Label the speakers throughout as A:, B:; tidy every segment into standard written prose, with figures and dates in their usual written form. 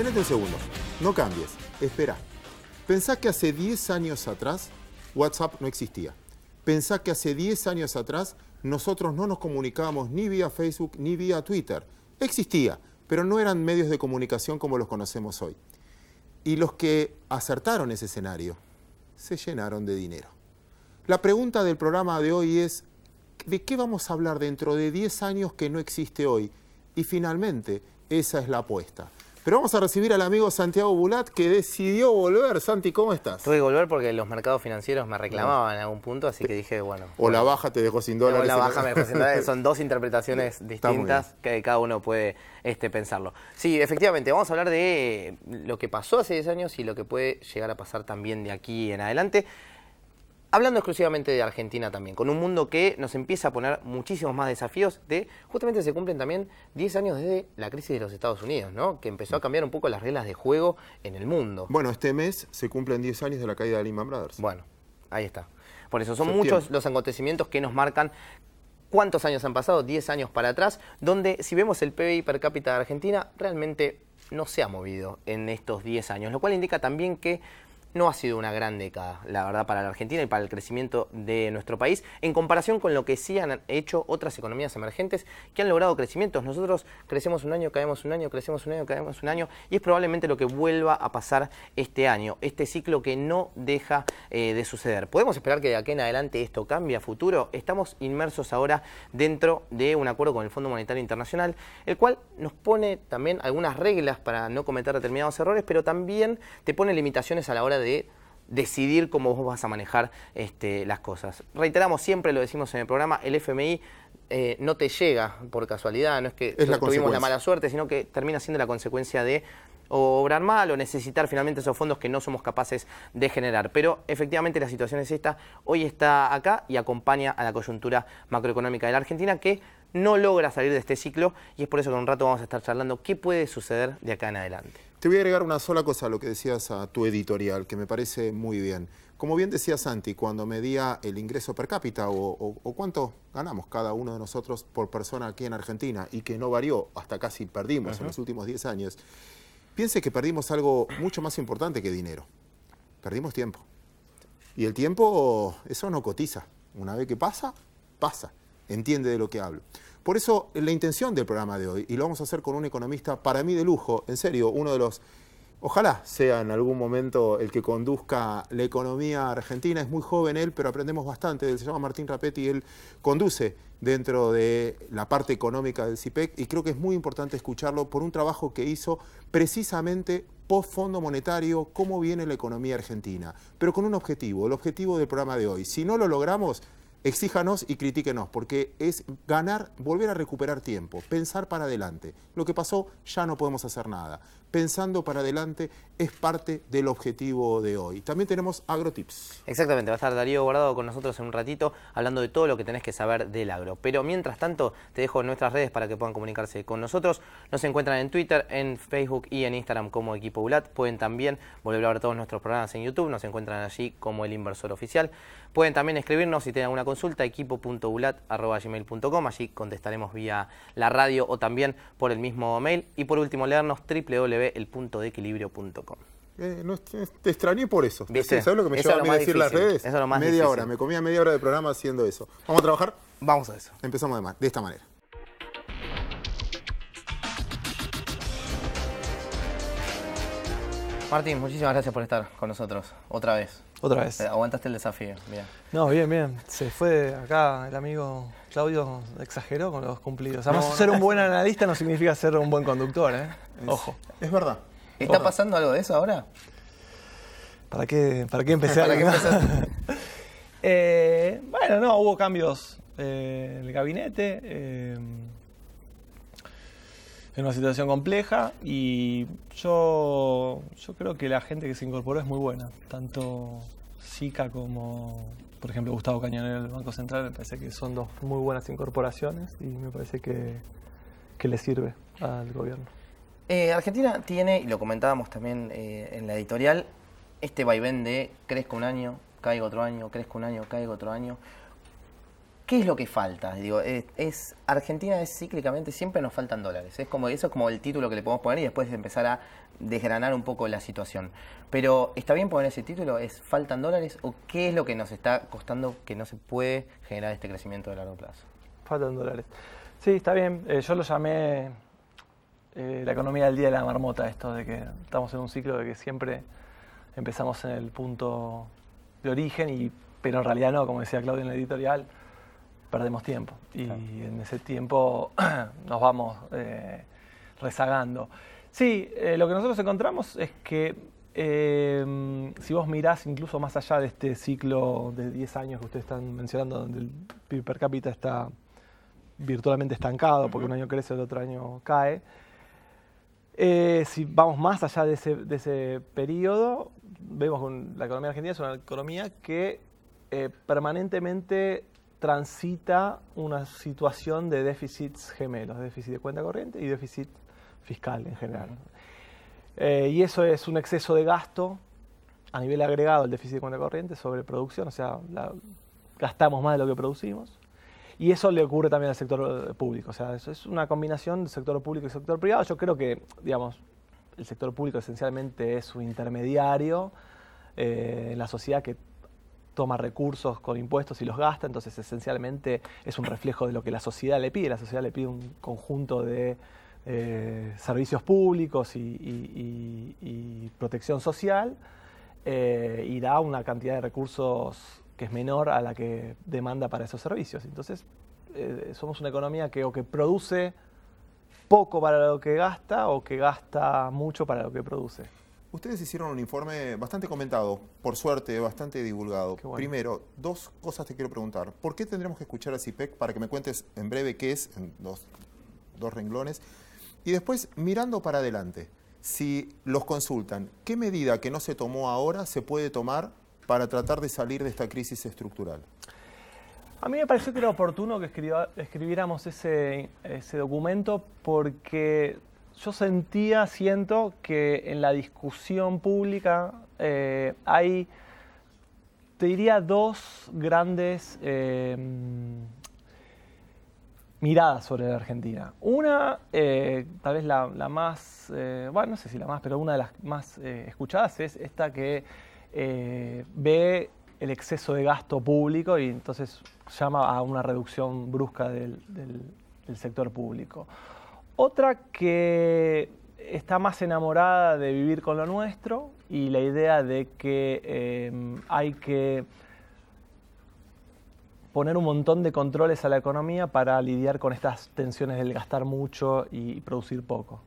A: Detenete un segundo, no cambies, espera. Pensá que hace 10 años atrás WhatsApp no existía. Pensá que hace 10 años atrás nosotros no nos comunicábamos ni vía Facebook ni vía Twitter. Existía, pero no eran medios de comunicación como los conocemos hoy. Y los que acertaron ese escenario se llenaron de dinero. La pregunta del programa de hoy es, ¿de qué vamos a hablar dentro de 10 años que no existe hoy? Y finalmente, esa es la apuesta. Pero vamos a recibir al amigo Santiago Bulat, que decidió volver. Santi, ¿cómo estás?
B: Tuve que volver porque los mercados financieros me reclamaban en algún punto, así que dije, bueno.
A: O la baja te dejó sin dólares.
B: O la baja me dejó sin dólares. Son dos interpretaciones distintas que cada uno puede pensarlo. Sí, efectivamente, vamos a hablar de lo que pasó hace 10 años y lo que puede llegar a pasar también de aquí en adelante. Hablando exclusivamente de Argentina también, con un mundo que nos empieza a poner muchísimos más desafíos justamente se cumplen también 10 años desde la crisis de los Estados Unidos, ¿no? Que empezó a cambiar un poco las reglas de juego en el mundo.
A: Bueno, este mes se cumplen 10 años de la caída de Lehman Brothers.
B: Bueno, ahí está. Por eso son muchos los acontecimientos que nos marcan cuántos años han pasado, 10 años para atrás, donde si vemos el PBI per cápita de Argentina, realmente no se ha movido en estos 10 años, lo cual indica también que no ha sido una gran década, la verdad, para la Argentina y para el crecimiento de nuestro país, en comparación con lo que sí han hecho otras economías emergentes que han logrado crecimientos. Nosotros crecemos un año, caemos un año, crecemos un año, caemos un año, y es probablemente lo que vuelva a pasar este año, este ciclo que no deja de suceder. ¿Podemos esperar que de aquí en adelante esto cambie a futuro? Estamos inmersos ahora dentro de un acuerdo con el Fondo Monetario Internacional, el cual nos pone también algunas reglas para no cometer determinados errores, pero también te pone limitaciones a la hora de decidir cómo vos vas a manejar las cosas. Reiteramos, siempre lo decimos en el programa, el FMI no te llega por casualidad, no es que tuvimos la mala suerte, sino que termina siendo la consecuencia de o obrar mal o necesitar finalmente esos fondos que no somos capaces de generar. Pero efectivamente la situación es esta, hoy está acá y acompaña a la coyuntura macroeconómica de la Argentina que no logra salir de este ciclo y es por eso que en un rato vamos a estar charlando qué puede suceder de acá en adelante.
A: Te voy a agregar una sola cosa a lo que decías a tu editorial, que me parece muy bien. Como bien decía Santi, cuando medía el ingreso per cápita o cuánto ganamos cada uno de nosotros por persona aquí en Argentina y que no varió, hasta casi perdimos en los últimos 10 años, piense que perdimos algo mucho más importante que dinero. Perdimos tiempo. Y el tiempo, eso no cotiza. Una vez que pasa, pasa. Entiende de lo que hablo. Por eso, la intención del programa de hoy, y lo vamos a hacer con un economista para mí de lujo, en serio, uno de los, ojalá sea en algún momento el que conduzca la economía argentina, es muy joven él, pero aprendemos bastante, él se llama Martín Rapetti, él conduce dentro de la parte económica del CIPEC, y creo que es muy importante escucharlo por un trabajo que hizo precisamente post Fondo Monetario, cómo viene la economía argentina, pero con un objetivo, el objetivo del programa de hoy. Si no lo logramos, exíjanos y critíquenos, porque es ganar, volver a recuperar tiempo, pensar para adelante. Lo que pasó, ya no podemos hacer nada. Pensando para adelante es parte del objetivo de hoy. También tenemos AgroTips.
B: Exactamente, va a estar Darío Guardado con nosotros en un ratito hablando de todo lo que tenés que saber del agro. Pero mientras tanto, te dejo nuestras redes para que puedan comunicarse con nosotros. Nos encuentran en Twitter, en Facebook y en Instagram como Equipo Bulat. Pueden también volver a ver todos nuestros programas en YouTube. Nos encuentran allí como El Inversor Oficial. Pueden también escribirnos si tienen alguna consulta, equipo.bulat@gmail.com. Allí contestaremos vía la radio o también por el mismo mail. Y por último, leernos www.elpuntodeequilibrio.com.
A: No, te extrañé por eso.
B: ¿Viste?
A: ¿Sabes lo que me lleva a mí decir las redes?
B: Eso es lo más
A: media hora. Me comía media hora de programa haciendo eso. ¿Vamos a trabajar?
B: Vamos a eso.
A: Empezamos de esta manera.
B: Martín, muchísimas gracias por estar con nosotros otra vez.
C: Otra vez.
B: Aguantaste el desafío. Bien.
C: No, bien, bien. Se fue acá el amigo Claudio, exageró con los cumplidos. Además, ser un buen analista no significa ser un buen conductor, ¿eh? Ojo.
A: Es verdad.
B: ¿Está pasando algo de eso ahora?
C: ¿Para qué empezar?
B: ¿Para qué empezar?
C: Bueno, no, hubo cambios en el gabinete. En una situación compleja y yo creo que la gente que se incorporó es muy buena, tanto Sica como, por ejemplo, Gustavo Cañonero del Banco Central. Me parece que son dos muy buenas incorporaciones y me parece que le sirve al gobierno.
B: Argentina tiene, y lo comentábamos también en la editorial, este vaivén de crezco un año, caigo otro año, crezco un año, caigo otro año. ¿Qué es lo que falta? Digo, Argentina es cíclicamente, siempre nos faltan dólares. Eso es como el título que le podemos poner y después empezar a desgranar un poco la situación. Pero, ¿está bien poner ese título? ¿Faltan dólares? ¿O qué es lo que nos está costando que no se puede generar este crecimiento de largo plazo?
C: Faltan dólares. Sí, está bien. Yo lo llamé la economía del día de la marmota, esto de que estamos en un ciclo de que siempre empezamos en el punto de origen, pero en realidad no, como decía Claudio en la editorial, perdemos tiempo y en ese tiempo nos vamos rezagando. Sí, lo que nosotros encontramos es que si vos mirás incluso más allá de este ciclo de 10 años que ustedes están mencionando, donde el PIB per cápita está virtualmente estancado, porque un año crece, el otro año cae, si vamos más allá de ese periodo, vemos que la economía argentina es una economía que permanentemente transita una situación de déficits gemelos, déficit de cuenta corriente y déficit fiscal en general. Y eso es un exceso de gasto a nivel agregado, el déficit de cuenta corriente, sobre producción, o sea, gastamos más de lo que producimos. Y eso le ocurre también al sector público, o sea, eso es una combinación de sector público y sector privado. Yo creo que, digamos, el sector público esencialmente es un intermediario en la sociedad que toma recursos con impuestos y los gasta, entonces esencialmente es un reflejo de lo que la sociedad le pide. La sociedad le pide un conjunto de servicios públicos y protección social y da una cantidad de recursos que es menor a la que demanda para esos servicios. Entonces somos una economía que produce poco para lo que gasta o que gasta mucho para lo que produce.
A: Ustedes hicieron un informe bastante comentado, por suerte, bastante divulgado.
C: Bueno.
A: Primero, dos cosas te quiero preguntar. ¿Por qué tendremos que escuchar a CIPEC para que me cuentes en breve qué es, en dos renglones? Y después, mirando para adelante, si los consultan, ¿qué medida que no se tomó ahora se puede tomar para tratar de salir de esta crisis estructural?
C: A mí me pareció que era oportuno que escribiéramos ese documento porque yo siento que en la discusión pública hay, te diría, dos grandes miradas sobre la Argentina. Una, tal vez la más, bueno, no sé si la más, pero una de las más escuchadas es esta que ve el exceso de gasto público y entonces llama a una reducción brusca del sector público. Otra que está más enamorada de vivir con lo nuestro y la idea de que hay que poner un montón de controles a la economía para lidiar con estas tensiones del gastar mucho y producir poco.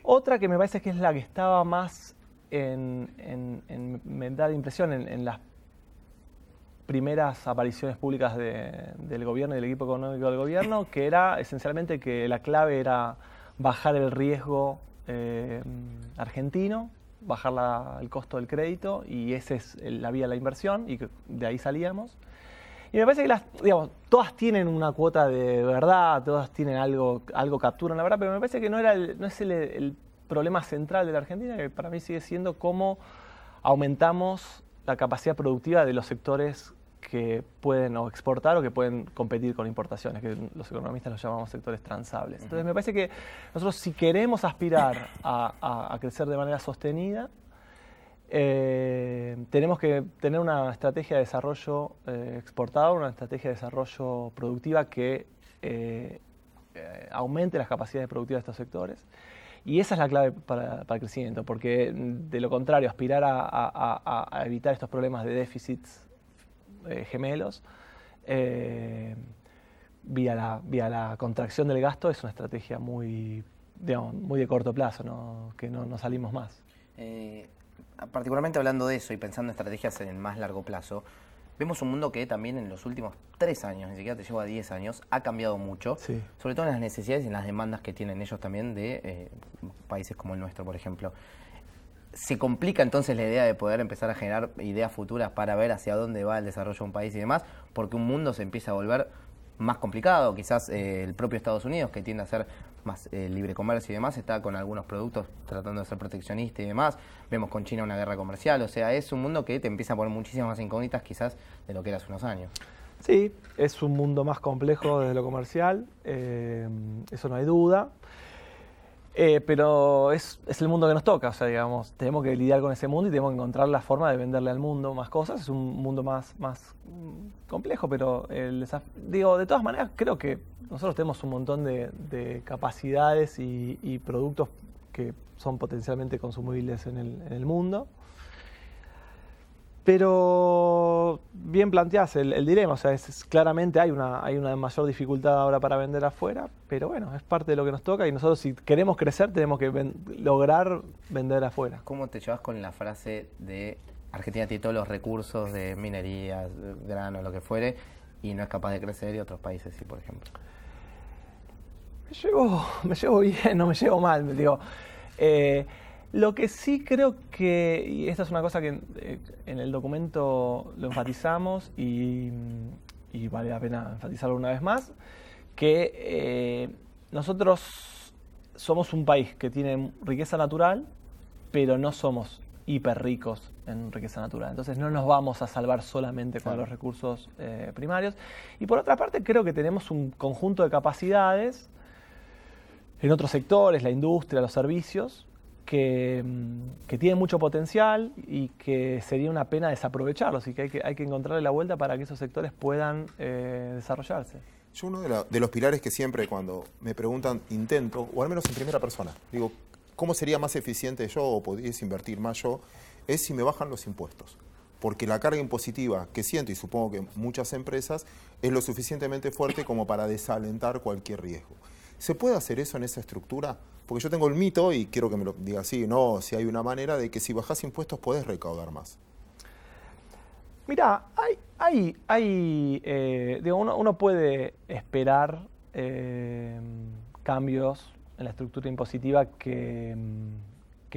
C: Otra que me parece que es la que estaba más me da la impresión en las primeras apariciones públicas del gobierno y del equipo económico del gobierno, que era esencialmente que la clave era bajar el riesgo argentino, bajar el costo del crédito, y esa es la vía de la inversión, y que de ahí salíamos. Y me parece que todas tienen una cuota de verdad, todas tienen algo capturan la verdad, pero me parece que no es el problema central de la Argentina, que para mí sigue siendo cómo aumentamos la capacidad productiva de los sectores que pueden exportar o que pueden competir con importaciones, que los economistas los llamamos sectores transables. Entonces me parece que nosotros, si queremos aspirar a crecer de manera sostenida, tenemos que tener una estrategia de desarrollo exportador, una estrategia de desarrollo productiva que aumente las capacidades productivas de estos sectores. Y esa es la clave para el crecimiento, porque de lo contrario, aspirar a evitar estos problemas de déficits gemelos vía la contracción del gasto es una estrategia muy de corto plazo, ¿no? Que no salimos más.
B: Particularmente hablando de eso y pensando en estrategias en el más largo plazo, vemos un mundo que también en los últimos 3 años, ni siquiera te llevo a 10 años, ha cambiado mucho,
C: sí.
B: Sobre todo en las necesidades y en las demandas que tienen ellos también de países como el nuestro, por ejemplo. Se complica entonces la idea de poder empezar a generar ideas futuras para ver hacia dónde va el desarrollo de un país y demás, porque un mundo se empieza a volver más complicado. Quizás el propio Estados Unidos, que tiende a ser más libre comercio y demás, está con algunos productos tratando de ser proteccionista y demás. Vemos con China una guerra comercial, o sea, es un mundo que te empieza a poner muchísimas más incógnitas quizás de lo que era hace unos años.
C: Sí, es un mundo más complejo desde lo comercial, eso no hay duda. Pero es el mundo que nos toca, o sea, digamos, tenemos que lidiar con ese mundo y tenemos que encontrar la forma de venderle al mundo más cosas. Es un mundo más complejo, pero digo, de todas maneras, creo que nosotros tenemos un montón de capacidades y productos que son potencialmente consumibles en el mundo. Pero bien planteás el dilema, o sea, claramente hay una mayor dificultad ahora para vender afuera, pero bueno, es parte de lo que nos toca y nosotros si queremos crecer tenemos que lograr vender afuera.
B: ¿Cómo te llevas con la frase de Argentina tiene todos los recursos de minería, grano, lo que fuere, y no es capaz de crecer y otros países sí, por ejemplo?
C: Me llevo bien, no me llevo mal, digo. Lo que sí creo que, y esta es una cosa que en el documento lo enfatizamos y vale la pena enfatizarlo una vez más, que nosotros somos un país que tiene riqueza natural, pero no somos hiper ricos en riqueza natural. Entonces no nos vamos a salvar solamente con los recursos primarios. Y por otra parte creo que tenemos un conjunto de capacidades en otros sectores, la industria, los servicios, que tienen mucho potencial y que sería una pena desaprovecharlos y que hay que encontrarle la vuelta para que esos sectores puedan desarrollarse.
A: Yo uno de los pilares que siempre cuando me preguntan intento, o al menos en primera persona, digo, ¿cómo sería más eficiente yo o podrías invertir más yo? Es si me bajan los impuestos. Porque la carga impositiva que siento, y supongo que muchas empresas, es lo suficientemente fuerte como para desalentar cualquier riesgo. ¿Se puede hacer eso en esa estructura? Porque yo tengo el mito, y quiero que me lo diga así, no, si hay una manera de que si bajás impuestos podés recaudar más.
C: Mirá, digo, uno puede esperar cambios en la estructura impositiva que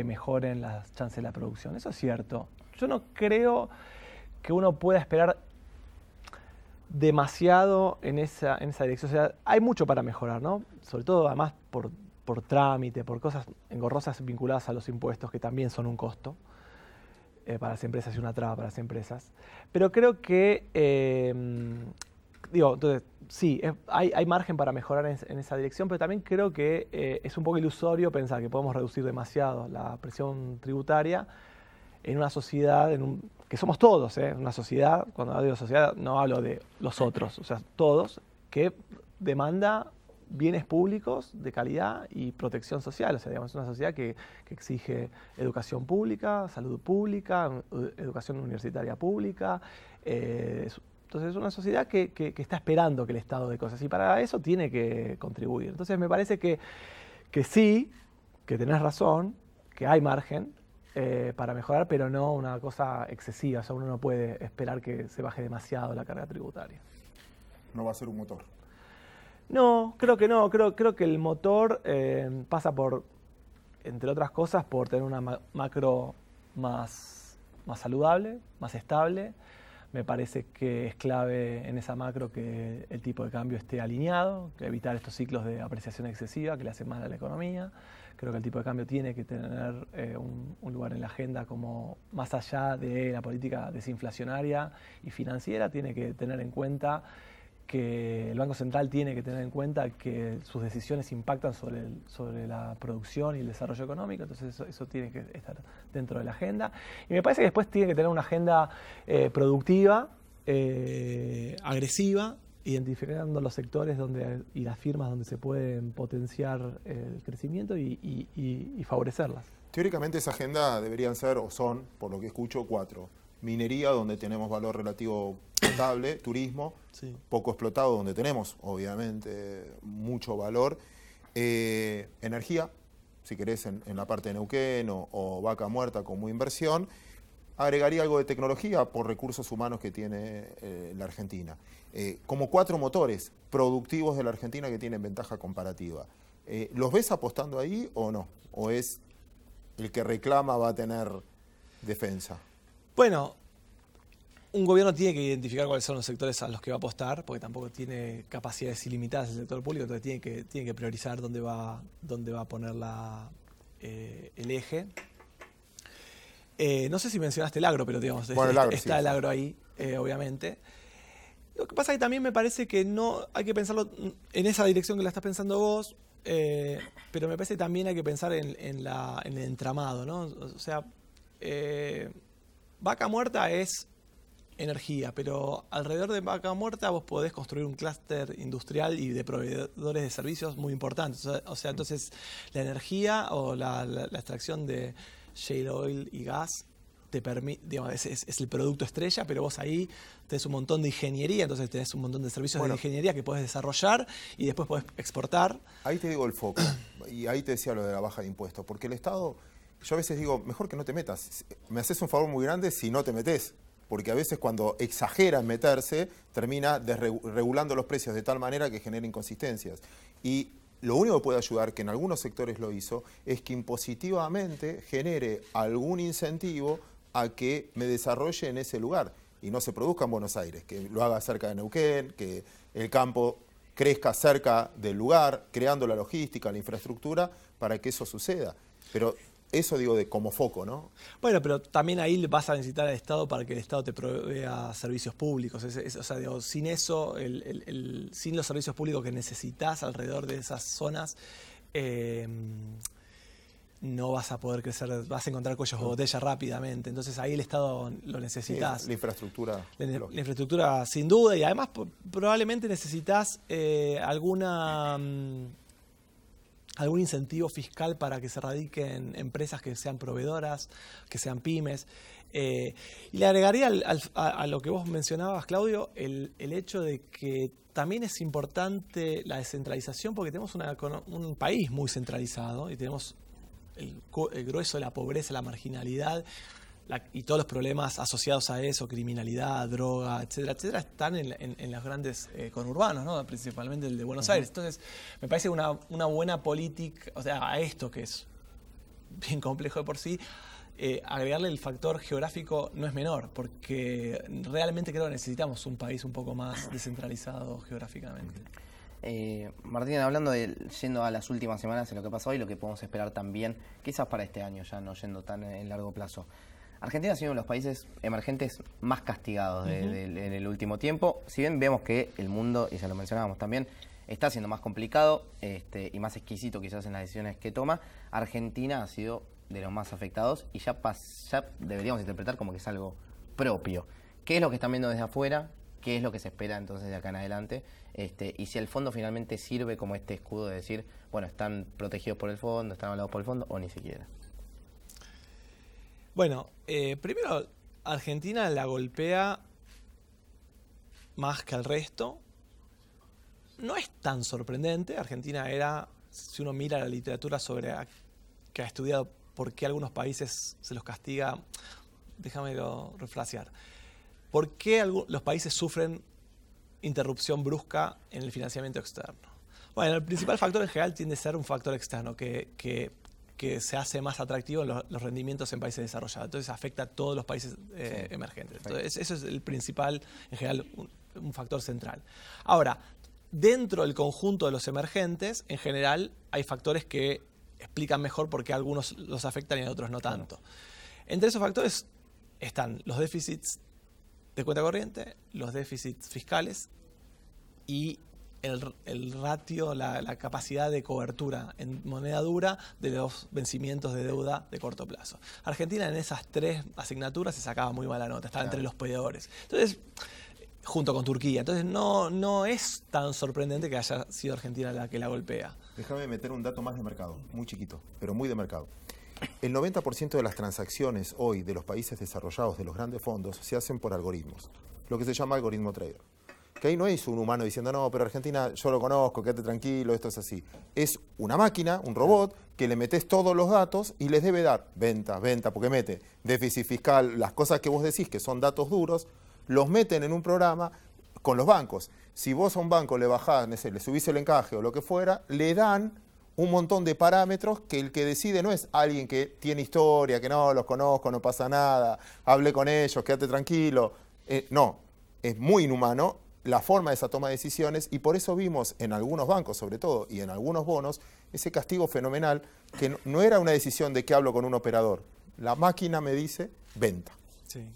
C: mejoren las chances de la producción. Eso es cierto. Yo no creo que uno pueda esperar demasiado en esa dirección. O sea, hay mucho para mejorar, ¿no? Sobre todo, además, por trámite, por cosas engorrosas vinculadas a los impuestos, que también son un costo para las empresas y una traba para las empresas. Pero creo que, entonces, sí, hay margen para mejorar en esa dirección, pero también creo que es un poco ilusorio pensar que podemos reducir demasiado la presión tributaria en una sociedad, que somos todos, una sociedad, cuando hablo de sociedad no hablo de los otros, o sea, todos, que demanda bienes públicos de calidad y protección social. O sea, digamos, es una sociedad que exige educación pública, salud pública, educación universitaria pública. Entonces es una sociedad que está esperando que el Estado dé cosas y para eso tiene que contribuir. Entonces me parece que sí, que tenés razón, que hay margen para mejorar, pero no una cosa excesiva. O sea, uno no puede esperar que se baje demasiado la carga tributaria.
A: No va a ser un motor.
C: No, creo que no. Creo que el motor pasa por, entre otras cosas, por tener una macro más saludable, más estable. Me parece que es clave en esa macro que el tipo de cambio esté alineado, que evitar estos ciclos de apreciación excesiva que le hacen mal a la economía. Creo que el tipo de cambio tiene que tener un lugar en la agenda como más allá de la política desinflacionaria y financiera, tiene que tener en cuenta que el Banco Central tiene que tener en cuenta que sus decisiones impactan sobre la producción y el desarrollo económico, entonces eso tiene que estar dentro de la agenda. Y me parece que después tiene que tener una agenda productiva, agresiva, identificando los sectores y las firmas donde se pueden potenciar el crecimiento y favorecerlas.
A: Teóricamente esa agenda deberían ser, o son, por lo que escucho, 4. Minería, donde tenemos valor relativo potable, turismo, sí. Poco explotado, donde tenemos, obviamente, mucho valor. Energía, si querés, en la parte de Neuquén o Vaca Muerta como inversión. Agregaría algo de tecnología por recursos humanos que tiene la Argentina. Como 4 motores productivos de la Argentina que tienen ventaja comparativa. ¿Los ves apostando ahí o no? ¿O es el que reclama va a tener defensa?
C: Bueno, un gobierno tiene que identificar cuáles son los sectores a los que va a apostar, porque tampoco tiene capacidades ilimitadas el sector público, entonces tiene que priorizar dónde va a poner el eje. No sé si mencionaste el agro, pero digamos, bueno, está el agro ahí, obviamente. Lo que pasa es que también me parece que no hay que pensarlo en esa dirección que la estás pensando vos, pero me parece que también hay que pensar en el entramado, ¿no? O sea, Vaca Muerta es energía, pero alrededor de Vaca Muerta vos podés construir un clúster industrial y de proveedores de servicios muy importantes. O sea, entonces la energía o la extracción de shale oil y gas te permite, digamos, es el producto estrella, pero vos ahí tenés un montón de ingeniería, entonces tenés un montón de servicios de ingeniería que podés desarrollar y después podés exportar.
A: Ahí te digo el foco, y ahí te decía lo de la baja de impuestos, porque el Estado, yo a veces digo, mejor que no te metas, me haces un favor muy grande si no te metes, porque a veces cuando exagera en meterse, termina desregulando los precios de tal manera que genera inconsistencias. Y lo único que puede ayudar, que en algunos sectores lo hizo, es que impositivamente genere algún incentivo a que me desarrolle en ese lugar y no se produzca en Buenos Aires, que lo haga cerca de Neuquén, que el campo crezca cerca del lugar, creando la logística, la infraestructura, para que eso suceda. Pero eso digo de como foco, ¿no?
C: Bueno, pero también ahí vas a necesitar al Estado para que el Estado te provea servicios públicos. O sea, digo, sin eso, sin los servicios públicos que necesitas alrededor de esas zonas, no vas a poder crecer, vas a encontrar cuellos de botella rápidamente. Entonces ahí el Estado lo necesitas.
A: Sí, la infraestructura.
C: La infraestructura sin duda, y además probablemente necesitas algún incentivo fiscal para que se radiquen empresas que sean proveedoras, que sean pymes. Y le agregaría a lo que vos mencionabas, Claudio, el hecho de que también es importante la descentralización, porque tenemos un país muy centralizado y tenemos el grueso de la pobreza, la marginalidad y todos los problemas asociados a eso, criminalidad, droga, etcétera, etcétera, están en los grandes conurbanos, ¿no? Principalmente el de Buenos Aires. Entonces, me parece una buena política, o sea, a esto que es bien complejo de por sí, agregarle el factor geográfico no es menor, porque realmente creo que necesitamos un país un poco más descentralizado geográficamente.
B: Martín, yendo a las últimas semanas en lo que pasó y lo que podemos esperar también, quizás para este año, ya no yendo tan en largo plazo. Argentina ha sido uno de los países emergentes más castigados en el último tiempo. Si bien vemos que el mundo, y ya lo mencionábamos también, está siendo más complicado y más exquisito quizás en las decisiones que toma, Argentina ha sido de los más afectados y ya deberíamos interpretar como que es algo propio. ¿Qué es lo que están viendo desde afuera? ¿Qué es lo que se espera entonces de acá en adelante? Y si el fondo finalmente sirve como este escudo de decir, bueno, están protegidos por el fondo, están hablados por el fondo, o ni siquiera.
C: Bueno, primero, Argentina la golpea más que al resto. No es tan sorprendente. Argentina era, si uno mira la literatura que ha estudiado por qué algunos países se los castiga, déjamelo refrasear. ¿Por qué los países sufren interrupción brusca en el financiamiento externo? Bueno, el principal factor en general tiende a ser un factor externo que se hace más atractivo en los rendimientos en países desarrollados. Entonces afecta a todos los países emergentes. Entonces, eso es el principal, en general, un factor central. Ahora, dentro del conjunto de los emergentes, en general, hay factores que explican mejor por qué a algunos los afectan y a otros no tanto. Entre esos factores están los déficits de cuenta corriente, los déficits fiscales y el ratio, la capacidad de cobertura en moneda dura de los vencimientos de deuda de corto plazo. Argentina en esas tres asignaturas se sacaba muy mala nota, estaba entre los peores. Entonces, junto con Turquía. Entonces no es tan sorprendente que haya sido Argentina la que la golpea.
A: Déjame meter un dato más de mercado, muy chiquito, pero muy de mercado. El 90% de las transacciones hoy de los países desarrollados, de los grandes fondos, se hacen por algoritmos, lo que se llama algoritmo trader. Que ahí no es un humano diciendo, no, pero Argentina yo lo conozco, quédate tranquilo, esto es así. Es una máquina, un robot, que le metes todos los datos y les debe dar venta, porque mete déficit fiscal, las cosas que vos decís que son datos duros, los meten en un programa con los bancos. Si vos a un banco le bajás, no sé, le subís el encaje o lo que fuera, le dan un montón de parámetros que el que decide no es alguien que tiene historia, que no, los conozco, no pasa nada, hablé con ellos, quédate tranquilo. No, es muy inhumano la forma de esa toma de decisiones y por eso vimos en algunos bancos, sobre todo, y en algunos bonos, ese castigo fenomenal que no era una decisión de que hablo con un operador. La máquina me dice venta.
C: Sí.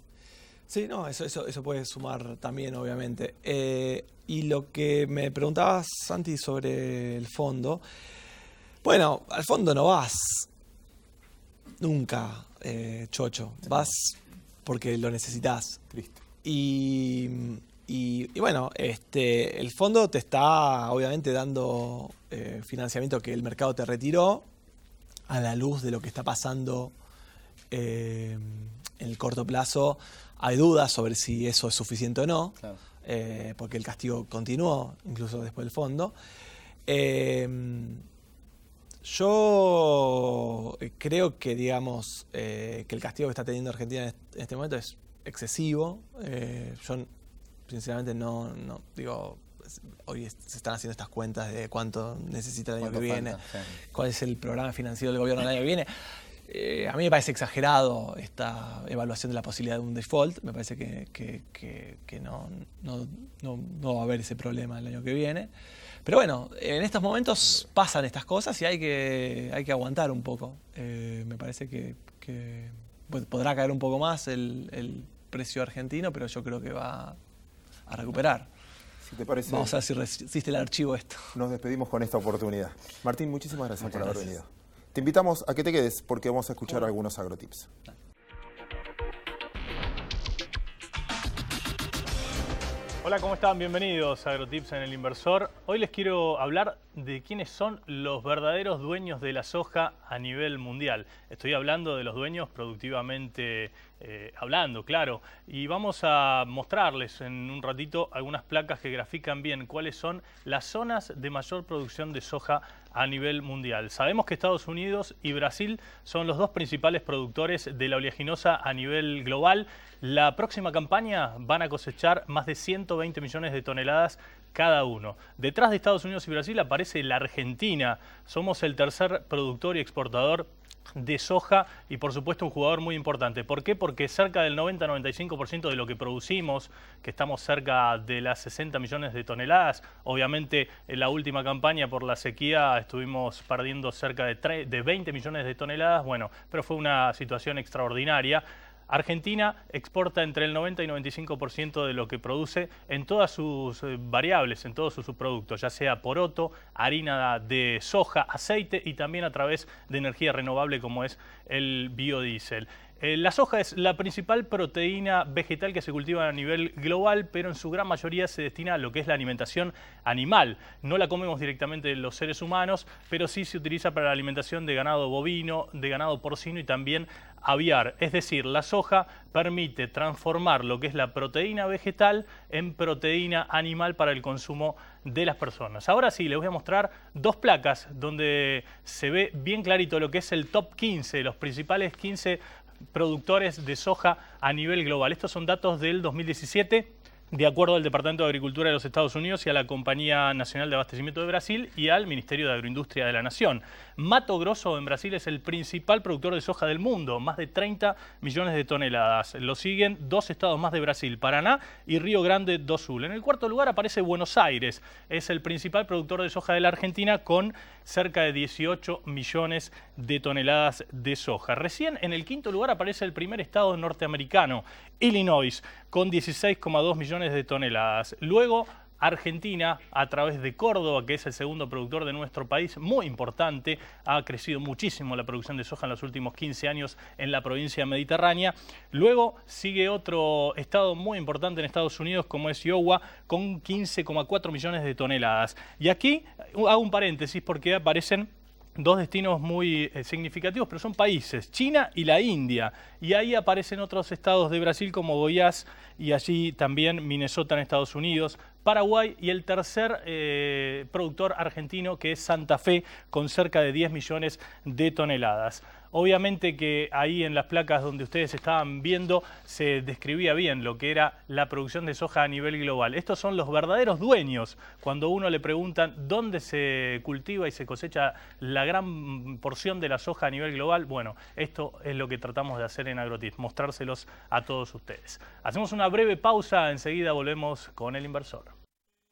C: Sí, no, eso puede sumar también, obviamente. Y lo que me preguntabas, Santi, sobre el fondo. Bueno, al fondo no vas nunca, chocho. Vas porque lo necesitas.
A: Triste.
C: Y bueno, el fondo te está obviamente dando financiamiento que el mercado te retiró a la luz de lo que está pasando en el corto plazo. Hay dudas sobre si eso es suficiente o no, claro. Porque el castigo continuó incluso después del fondo. Yo creo que, digamos, que el castigo que está teniendo Argentina en este momento es excesivo. Yo sinceramente no digo, hoy se están haciendo estas cuentas de cuánto necesita el año que viene, sí. Cuál es el programa financiero del gobierno el año que viene. A mí me parece exagerado esta evaluación de la posibilidad de un default. Me parece que no va a haber ese problema el año que viene. Pero bueno, en estos momentos pasan estas cosas y hay que aguantar un poco. Me parece que podrá caer un poco más el precio argentino, pero yo creo que va a recuperar. Si te parece, vamos a ver si resiste el archivo esto.
A: Nos despedimos con esta oportunidad. Martín, muchísimas gracias por haber venido. Te invitamos a que te quedes porque vamos a escuchar algunos agrotips.
D: Hola, ¿cómo están? Bienvenidos a Agrotips en el Inversor. Hoy les quiero hablar de quiénes son los verdaderos dueños de la soja a nivel mundial. Estoy hablando de los dueños productivamente hablando, claro. Y vamos a mostrarles en un ratito algunas placas que grafican bien cuáles son las zonas de mayor producción de soja a nivel mundial. Sabemos que Estados Unidos y Brasil son los dos principales productores de la oleaginosa a nivel global. La próxima campaña van a cosechar más de 120 millones de toneladas cada uno. Detrás de Estados Unidos y Brasil aparece la Argentina. Somos el tercer productor y exportador de soja y por supuesto un jugador muy importante. ¿Por qué? Porque cerca del 90-95% de lo que producimos, que estamos cerca de las 60 millones de toneladas, obviamente en la última campaña por la sequía estuvimos perdiendo cerca de 20 millones de toneladas, bueno, pero fue una situación extraordinaria. Argentina exporta entre el 90 y 95% de lo que produce en todas sus variables, en todos sus subproductos, ya sea poroto, harina de soja, aceite y también a través de energía renovable como es el biodiesel. La soja es la principal proteína vegetal que se cultiva a nivel global, pero en su gran mayoría se destina a lo que es la alimentación animal. No la comemos directamente los seres humanos, pero sí se utiliza para la alimentación de ganado bovino, de ganado porcino y también aviar. Es decir, la soja permite transformar lo que es la proteína vegetal en proteína animal para el consumo de las personas. Ahora sí, les voy a mostrar dos placas donde se ve bien clarito lo que es el top 15, los principales 15 productores de soja a nivel global. Estos son datos del 2017, de acuerdo al Departamento de Agricultura de los Estados Unidos y a la Compañía Nacional de Abastecimiento de Brasil y al Ministerio de Agroindustria de la Nación. Mato Grosso en Brasil es el principal productor de soja del mundo, más de 30 millones de toneladas. Lo siguen dos estados más de Brasil, Paraná y Río Grande do Sul. En el cuarto lugar aparece Buenos Aires, es el principal productor de soja de la Argentina con cerca de 18 millones de toneladas de soja. Recién en el quinto lugar aparece el primer estado norteamericano, Illinois, con 16,2 millones de toneladas. Luego Argentina, a través de Córdoba, que es el segundo productor de nuestro país, muy importante, ha crecido muchísimo la producción de soja en los últimos 15 años en la provincia mediterránea. Luego sigue otro estado muy importante en Estados Unidos, como es Iowa, con 15,4 millones de toneladas. Y aquí hago un paréntesis porque aparecen dos destinos muy significativos, pero son países, China y la India. Y ahí aparecen otros estados de Brasil como Goiás y allí también Minnesota en Estados Unidos, Paraguay y el tercer productor argentino que es Santa Fe con cerca de 10 millones de toneladas. Obviamente que ahí en las placas donde ustedes estaban viendo se describía bien lo que era la producción de soja a nivel global. Estos son los verdaderos dueños. Cuando uno le preguntan dónde se cultiva y se cosecha la gran porción de la soja a nivel global, bueno, esto es lo que tratamos de hacer en Agrotips, mostrárselos a todos ustedes. Hacemos una breve pausa, enseguida volvemos con el inversor.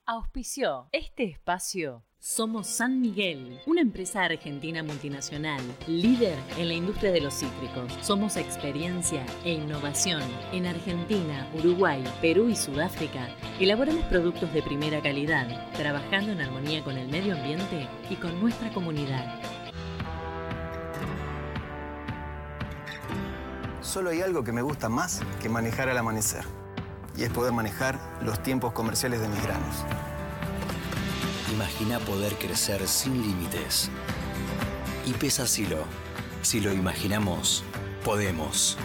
E: Auspició este espacio Somos San Miguel, una empresa argentina multinacional, líder en la industria de los cítricos. Somos experiencia e innovación. En Argentina, Uruguay, Perú y Sudáfrica, elaboramos productos de primera calidad, trabajando en armonía con el medio ambiente y con nuestra comunidad.
F: Solo hay algo que me gusta más que manejar al amanecer, y es poder manejar los tiempos comerciales de mis granos.
G: Imagina poder crecer sin límites. IPESA Silo. Si lo imaginamos, podemos.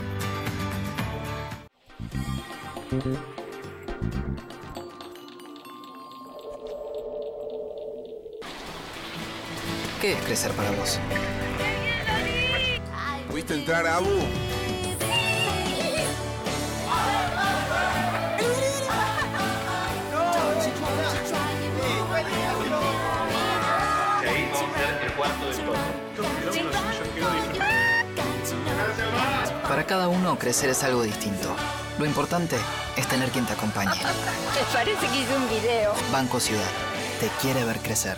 F: ¿Qué es crecer para vos?
H: ¿Pudiste entrar, Abu?
I: Para cada uno, crecer es algo distinto. Lo importante es tener quien te acompañe.
J: Me parece que hice un video.
I: Banco Ciudad. Te quiere ver crecer.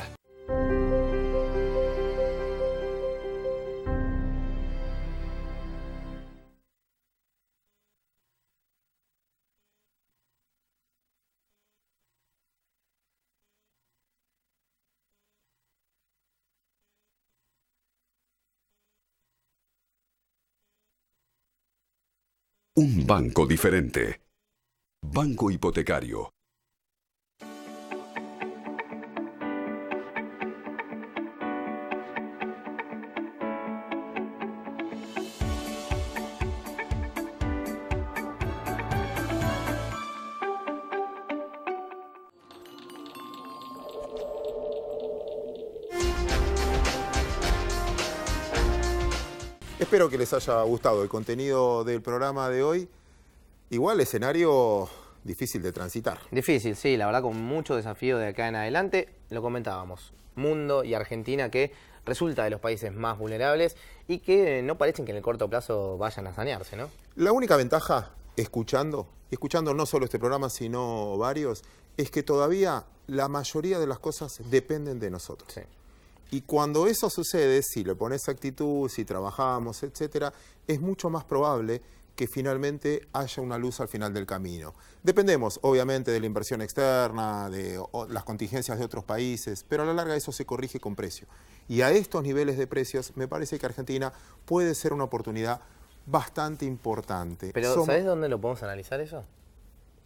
K: Un banco diferente. Banco Hipotecario.
A: Espero que les haya gustado el contenido del programa de hoy. Igual escenario difícil de transitar.
B: Difícil, sí, la verdad con mucho desafío de acá en adelante. Lo comentábamos, mundo y Argentina que resulta de los países más vulnerables y que no parecen que en el corto plazo vayan a sanearse, ¿no?
A: La única ventaja, escuchando no solo este programa, sino varios, es que todavía la mayoría de las cosas dependen de nosotros.
B: Sí.
A: Y cuando eso sucede, si le pones actitud, si trabajamos, etcétera, es mucho más probable que finalmente haya una luz al final del camino. Dependemos, obviamente, de la inversión externa, de las contingencias de otros países, pero a la larga eso se corrige con precio. Y a estos niveles de precios, me parece que Argentina puede ser una oportunidad bastante importante.
B: Pero, ¿sabés dónde lo podemos analizar eso?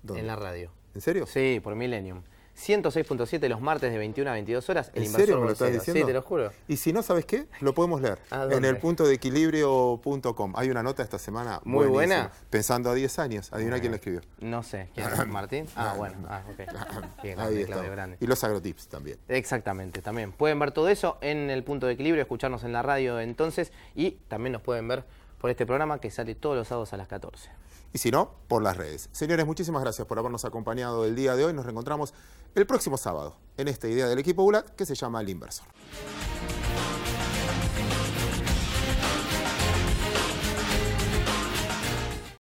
A: ¿Dónde?
B: En la radio.
A: ¿En serio?
B: Sí, por Millennium. 106.7 los martes de 21 a 22 horas.
A: ¿En serio me lo estás diciendo?
B: Sí, te lo juro.
A: Y si no, ¿sabes qué? Lo podemos leer en el puntodeequilibrio.com. Hay una nota esta semana
B: muy buena.
A: Pensando a 10 años. Adivina quién la escribió.
B: No sé. ¿Quién es? ¿Martín? Bueno. Ok. Bien,
A: ahí
B: Claudio Grande.
A: Y los agrotips también.
B: Exactamente, también. Pueden ver todo eso en el Punto de Equilibrio, escucharnos en la radio entonces y también nos pueden ver por este programa que sale todos los sábados a las 14.
A: Y si no, por las redes. Señores, muchísimas gracias por habernos acompañado el día de hoy. Nos reencontramos el próximo sábado en esta idea del equipo ULAT que se llama El Inversor.